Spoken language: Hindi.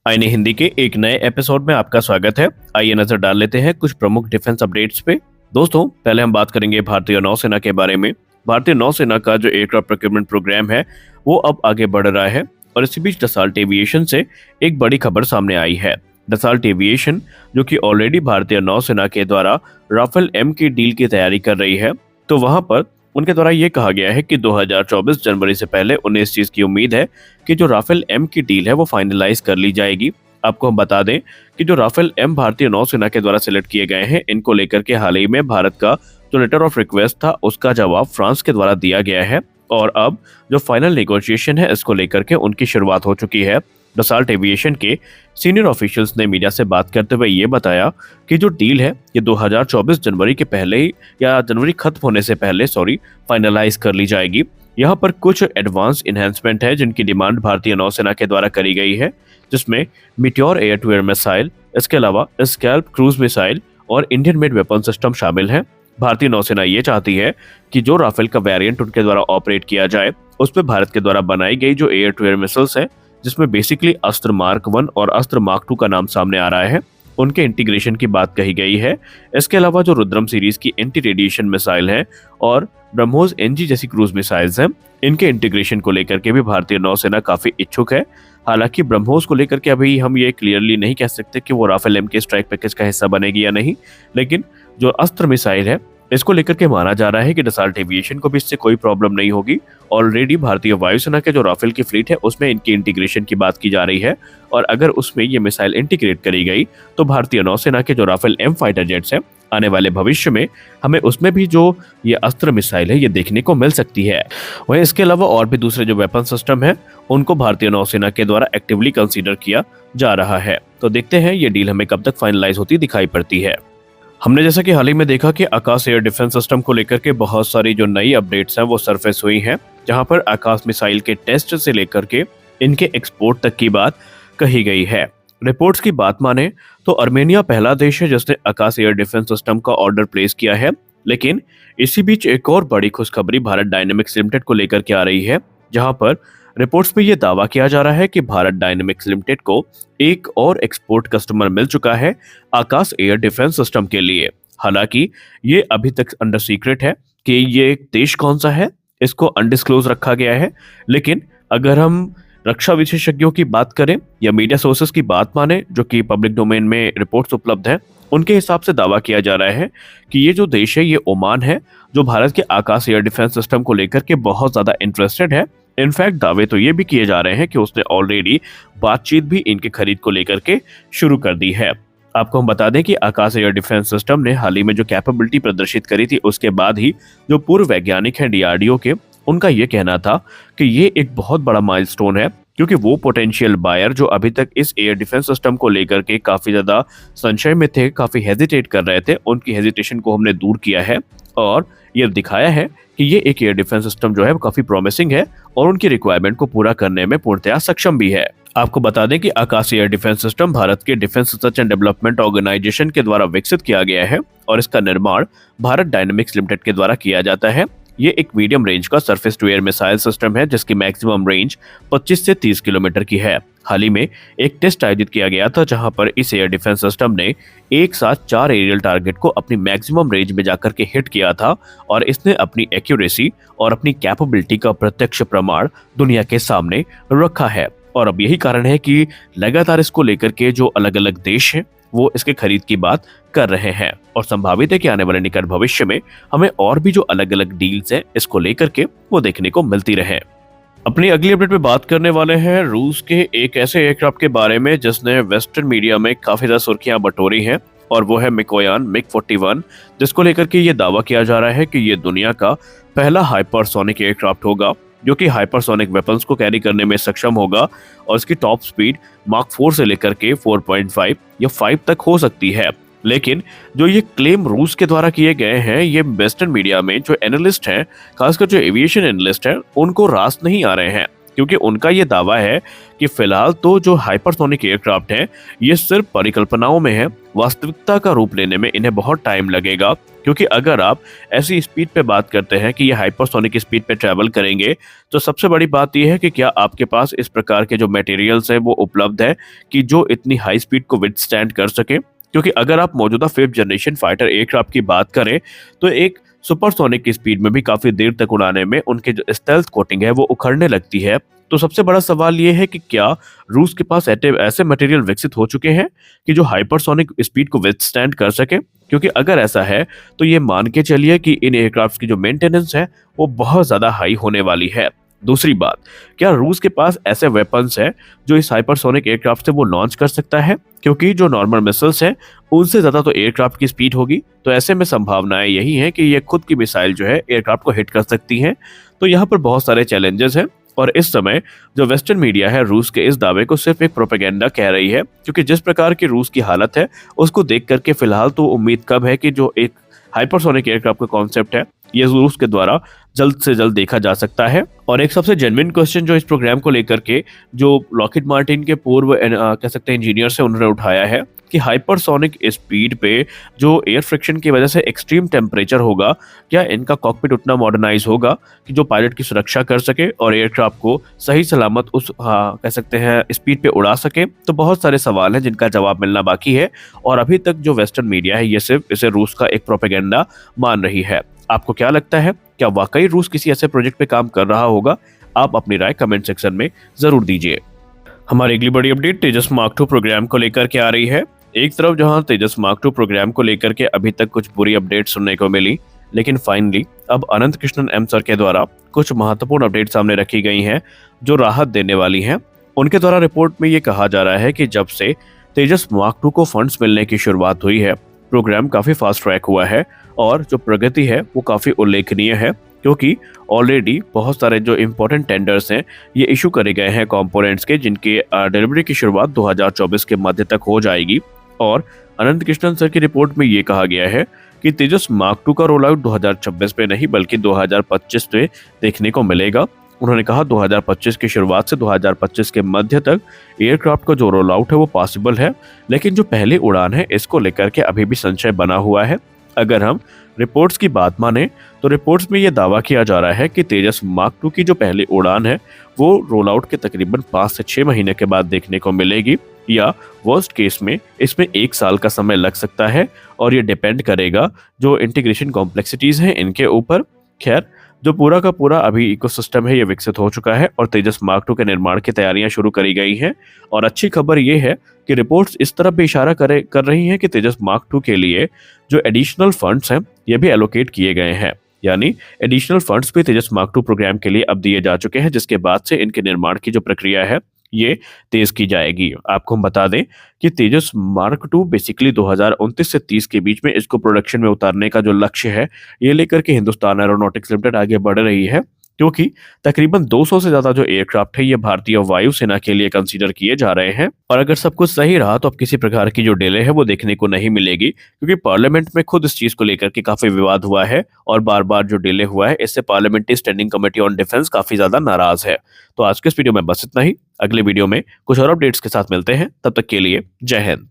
आईने हिंदी के एक नए एपिसोड में आपका स्वागत है। आइए नजर डाल लेते हैं कुछ प्रमुख डिफेंस अपडेट्स पे। दोस्तों, पहले हम बात करेंगे भारतीय नौसेना के बारे में। भारतीय नौसेना का जो एयरक्राफ्ट प्रोक्योरमेंट प्रोग्राम है वो अब आगे बढ़ रहा है और इसी बीच डसाल्ट एविएशन से एक बड़ी खबर सामने आई है। डसाल्ट एविएशन, जो कि ऑलरेडी भारतीय नौसेना के द्वारा राफेल एम की डील की तैयारी कर रही है, तो वहां पर उनके द्वारा ये कहा गया है कि 2024 जनवरी से पहले उन्हें इस चीज की उम्मीद है कि जो राफेल एम की डील है वो फाइनलाइज कर ली जाएगी। आपको हम बता दें कि जो राफेल एम भारतीय नौसेना के द्वारा सिलेक्ट किए गए हैं, इनको लेकर के हाल ही में भारत का जो लेटर ऑफ रिक्वेस्ट था उसका जवाब फ्रांस के द्वारा दिया गया है और अब जो फाइनल नेगोशिएशन है इसको लेकर के उनकी शुरुआत हो चुकी है। डसाल्ट एविएशन के सीनियर ऑफिशियल्स ने मीडिया से बात करते हुए ये बताया कि जो डील है ये 2024 जनवरी के पहले ही या जनवरी खत्म होने से पहले फाइनलाइज कर ली जाएगी। यहाँ पर कुछ एडवांस इन्हेंसमेंट है जिनकी डिमांड भारतीय नौसेना के द्वारा करी गई है, जिसमें Meteor air to air missile, इसके अलावा स्कैल्प क्रूज मिसाइल और इंडियन मेड वेपन सिस्टम शामिल हैं। भारतीय नौसेना ये चाहती है कि जो राफेल का वेरिएंट उनके द्वारा ऑपरेट किया जाए उसमें भारत के द्वारा बनाई गई जो एयर टू एयर मिसाइल्स है, जिसमें बेसिकली अस्त्र मार्क 1 और अस्त्र मार्क 2 का नाम सामने आ रहा है, उनके इंटीग्रेशन की बात कही गई है। इसके अलावा जो रुद्रम सीरीज की एंटी रेडिएशन मिसाइल है और ब्रह्मोस एनजी जैसी क्रूज मिसाइल्स हैं, इनके इंटीग्रेशन को लेकर के भी भारतीय नौसेना काफी इच्छुक है। हालांकि ब्रह्मोस को लेकर के अभी हम ये क्लियरली नहीं कह सकते कि वो राफेल एम के स्ट्राइक पैकेज का हिस्सा बनेगी या नहीं, लेकिन जो अस्त्र मिसाइल है इसको लेकर के माना जा रहा है कि डसाल्ट एविएशन को भी इससे कोई प्रॉब्लम नहीं होगी। ऑलरेडी भारतीय वायुसेना के जो राफेल की फ्लीट है उसमें इनकी इंटीग्रेशन की बात की जा रही है और अगर उसमें ये मिसाइल इंटीग्रेट करी गई तो भारतीय नौसेना के जो राफेल एम फाइटर जेट्स हैं आने वाले भविष्य में हमें उसमें भी जो ये अस्त्र मिसाइल है ये देखने को मिल सकती है। वहीं इसके अलावा और भी दूसरे जो वेपन सिस्टम है उनको भारतीय नौसेना के द्वारा एक्टिवली कंसीडर किया जा रहा है। तो देखते हैं ये डील हमें कब तक फाइनलाइज होती दिखाई पड़ती है। हमने जैसा कि हाल ही में देखा कि आकाश एयर डिफेंस सिस्टम को लेकर के बहुत सारी जो नई अपडेट्स हैं वो सरफेस हुई हैं, जहां पर आकाश मिसाइल के टेस्ट से लेकर के इनके एक्सपोर्ट तक की बात कही गई है। रिपोर्ट्स की बात माने तो अर्मेनिया पहला देश है जिसने आकाश एयर डिफेंस सिस्टम का ऑर्डर प्लेस किया है, लेकिन इसी बीच एक और बड़ी खुशखबरी भारत डायनेमिक्स लिमिटेड को लेकर के आ रही है, जहां पर रिपोर्ट्स में यह दावा किया जा रहा है कि भारत डायनेमिक्स लिमिटेड को एक और एक्सपोर्ट कस्टमर मिल चुका है आकाश एयर डिफेंस सिस्टम के लिए। हालांकि ये अभी तक अंडर सीक्रेट है कि ये देश कौन सा है, इसको अनडिस्क्लोज रखा गया है, लेकिन अगर हम रक्षा विशेषज्ञों की बात करें या मीडिया सोर्सेस की बात माने जो कि पब्लिक डोमेन में रिपोर्ट्स उपलब्ध है, उनके हिसाब से दावा किया जा रहा है कि ये जो देश है ये ओमान है, जो भारत के आकाश एयर डिफेंस सिस्टम को लेकर के बहुत ज्यादा इंटरेस्टेड है। इनफैक्ट दावे तो ये भी किए जा रहे हैं कि उसने ऑलरेडी बातचीत भी इनके खरीद को लेकर के शुरू कर दी है। आपको हम बता दें कि आकाश एयर डिफेंस सिस्टम ने हाल ही में जो कैपेबिलिटी प्रदर्शित करी थी उसके बाद ही जो पूर्व वैज्ञानिक हैं डीआरडीओ के, उनका ये कहना था कि ये एक बहुत बड़ा माइलस्टोन है, क्योंकि वो पोटेंशियल बायर जो अभी तक इस एयर डिफेंस सिस्टम को लेकर के काफी ज्यादा संशय में थे, काफी हेजिटेट कर रहे थे, उनकी हेजिटेशन को हमने दूर किया है और ये दिखाया है कि ये एक एयर डिफेंस सिस्टम जो है वो काफी प्रॉमिसिंग है और उनकी रिक्वायरमेंट को पूरा करने में पूर्णतया सक्षम भी है। आपको बता दें कि Akash air defence system Bharat के defence research and development organisation के द्वारा विकसित किया गया है और इसका निर्माण भारत डायनेमिक्स लिमिटेड के द्वारा किया जाता है। ये एक मीडियम रेंज का surface to air missile system है जिसकी मैक्सिमम रेंज 25 से 30 किलोमीटर की है। हाल ही में एक टेस्ट आयोजित किया गया था जहां पर इस एयर डिफेंस सिस्टम ने एक साथ 4 एरियल टारगेट को अपनी मैक्सिमम रेंज में जाकर के हिट किया था और इसने अपनी एक्यूरेसी और अपनी कैपेबिलिटी का प्रत्यक्ष प्रमाण दुनिया के सामने रखा है। और अब यही कारण है कि लगातार इसको लेकर के जो अलग अलग देश हैं वो इसके खरीद की बात कर रहे हैं और संभावित है कि आने वाले निकट भविष्य में हमें और भी जो अलग अलग डील्स हैं इसको लेकर के वो देखने को मिलती रहे। अपनी अगली अपडेट में बात करने वाले हैं रूस के एक ऐसे एयरक्राफ्ट के बारे में जिसने वेस्टर्न मीडिया में काफी ज्यादा सुर्खियां बटोरी हैं और वो है मिकोयान MiG-41, जिसको लेकर के ये दावा किया जा रहा है कि ये दुनिया का पहला हाइपरसोनिक एयरक्राफ्ट होगा जो कि हाइपरसोनिक वेपन्स को कैरी करने में सक्षम होगा और इसकी टॉप स्पीड मार्क 4 से लेकर के 4.5 या 5 तक हो सकती है। लेकिन जो ये क्लेम रूस के द्वारा किए गए हैं ये वेस्टर्न मीडिया में जो एनालिस्ट हैं, खासकर जो एविएशन एनालिस्ट हैं, उनको रास नहीं आ रहे हैं। क्योंकि उनका ये दावा है कि फिलहाल तो जो हाइपरसोनिक एयरक्राफ्ट हैं ये सिर्फ परिकल्पनाओं में है, वास्तविकता का रूप लेने में इन्हें बहुत टाइम लगेगा। क्योंकि अगर आप ऐसी स्पीड पे बात करते हैं कि ये हाइपरसोनिक स्पीड पे ट्रैवल करेंगे, तो सबसे बड़ी बात यह है कि क्या आपके पास इस प्रकार के जो मटेरियल्स हैं वो उपलब्ध है कि जो इतनी हाई स्पीड को विथस्टैंड कर सके। क्योंकि अगर आप मौजूदा 5th जनरेशन फाइटर एयरक्राफ्ट की बात करें तो एक सुपरसोनिक की स्पीड में भी काफी देर तक उड़ाने में उनके जो स्टेल्थ कोटिंग है वो उखड़ने लगती है। तो सबसे बड़ा सवाल ये है कि क्या रूस के पास ऐसे मटेरियल विकसित हो चुके हैं कि जो हाइपरसोनिक स्पीड को विथस्टैंड कर सके। क्योंकि अगर ऐसा है तो ये मान के चलिए कि इन एयरक्राफ्ट की जो मेंटेनेंस है वो बहुत ज्यादा हाई होने वाली है। दूसरी बात, क्या रूस के पास ऐसे वेपन्स है जो इस हाइपरसोनिक एयरक्राफ्ट से वो लॉन्च कर सकता है। क्योंकि जो नॉर्मल मिसाइल्स हैं उनसे ज्यादा तो एयरक्राफ्ट की स्पीड होगी, तो ऐसे में संभावनाएं यही हैं कि ये खुद की मिसाइल जो है एयरक्राफ्ट को हिट कर सकती हैं। तो यहाँ पर बहुत सारे चैलेंजेस हैं और इस समय जो वेस्टर्न मीडिया है रूस के इस दावे को सिर्फ एक प्रोपेगेंडा कह रही है। क्योंकि जिस प्रकार की रूस की हालत है उसको देख करके फिलहाल तो उम्मीद कब है कि जो एक हाइपरसोनिक एयरक्राफ्ट का कॉन्सेप्ट है ये रूस के द्वारा जल्द से जल्द देखा जा सकता है। और एक सबसे जेन्युइन क्वेश्चन जो इस प्रोग्राम को लेकर के जो लॉकहीड मार्टिन के पूर्व कह सकते हैं इंजीनियर्स है उन्होंने उठाया है कि हाइपरसोनिक स्पीड पे जो एयर फ्रिक्शन की वजह से एक्सट्रीम टेम्परेचर होगा, क्या इनका कॉकपिट उतना मॉडर्नाइज होगा कि जो पायलट की सुरक्षा कर सके और एयरक्राफ्ट को सही सलामत उस कह सकते हैं स्पीड पे उड़ा सके। तो बहुत सारे सवाल हैं जिनका जवाब मिलना बाकी है और अभी तक जो वेस्टर्न मीडिया है ये सिर्फ इसे रूस का एक प्रोपेगेंडा मान रही है। आपको क्या लगता है, क्या वाकई रूस किसी ऐसे प्रोजेक्ट पे काम कर रहा होगा? आप अपनी राय कमेंट सेक्शन में जरूर दीजिए। हमारी अगली बड़ी अपडेट तेजस मार्क 2 प्रोग्राम को लेकर के आ रही है। एक तरफ जहां तेजस मार्क 2 प्रोग्राम को लेकर के अभी तक कुछ बुरी अपडेट सुनने को मिली, लेकिन फाइनली अब अनंत कृष्णन एम सर के द्वारा कुछ महत्वपूर्ण अपडेट सामने रखी गई हैं जो राहत देने वाली हैं। उनके द्वारा रिपोर्ट में ये कहा जा रहा है कि जब से तेजस मार्क 2 को फंड्स मिलने की शुरुआत हुई है, प्रोग्राम काफी फास्ट ट्रैक हुआ है और जो प्रगति है वो काफी उल्लेखनीय है। क्योंकि ऑलरेडी बहुत सारे जो इम्पोर्टेंट टेंडर्स हैं ये इशू करे गए हैं कंपोनेंट्स के, जिनकी डिलीवरी की शुरुआत 2024 के मध्य तक हो जाएगी। और अनंत कृष्णन सर की रिपोर्ट में ये कहा गया है कि तेजस मार्क 2 का रोल आउट 2026 पे नहीं बल्कि 2025 पे देखने को मिलेगा। उन्होंने कहा 2025 की शुरुआत से 2025 के मध्य तक एयरक्राफ्ट का जो रोल आउट है वो पॉसिबल है, लेकिन जो पहली उड़ान है इसको लेकर के अभी भी संशय बना हुआ है। अगर हम रिपोर्ट्स की बात माने तो रिपोर्ट्स में यह दावा किया जा रहा है कि तेजस मार्क 2 की जो पहली उड़ान है वो रोल आउट के तकरीबन 5 से 6 महीने के बाद देखने को मिलेगी, या वर्स्ट केस में इसमें 1 साल का समय लग सकता है और ये डिपेंड करेगा जो इंटीग्रेशन कॉम्प्लेक्सिटीज हैं इनके ऊपर। खैर, जो पूरा का पूरा अभी इकोसिस्टम है ये विकसित हो चुका है और तेजस मार्क 2 के निर्माण की तैयारियां शुरू करी गई हैं। और अच्छी खबर ये है कि रिपोर्ट्स इस तरफ भी इशारा कर रही हैं कि तेजस मार्क 2 के लिए जो एडिशनल फंड्स हैं ये भी एलोकेट किए गए हैं, यानी एडिशनल फंड्स भी तेजस मार्क 2 प्रोग्राम के लिए अब दिए जा चुके हैं, जिसके बाद से इनके निर्माण की जो प्रक्रिया है ये तेज की जाएगी। आपको हम बता दें कि तेजस मार्क 2 बेसिकली 2029 से 30 के बीच में इसको प्रोडक्शन में उतारने का जो लक्ष्य है ये लेकर के हिंदुस्तान एरोनॉटिक्स लिमिटेड आगे बढ़ रही है। क्योंकि तकरीबन 200 से ज्यादा जो एयरक्राफ्ट है ये भारतीय वायुसेना के लिए कंसीडर किए जा रहे हैं और अगर सब कुछ सही रहा तो अब किसी प्रकार की जो डिले है वो देखने को नहीं मिलेगी। क्योंकि पार्लियामेंट में खुद इस चीज को लेकर के काफी विवाद हुआ है और बार बार जो डिले हुआ है इससे parliamentary standing committee on defence काफी ज्यादा नाराज है। तो आज के इस वीडियो में बस इतना ही। अगले वीडियो में कुछ और अपडेट्स के साथ मिलते हैं, तब तक के लिए जय हिंद।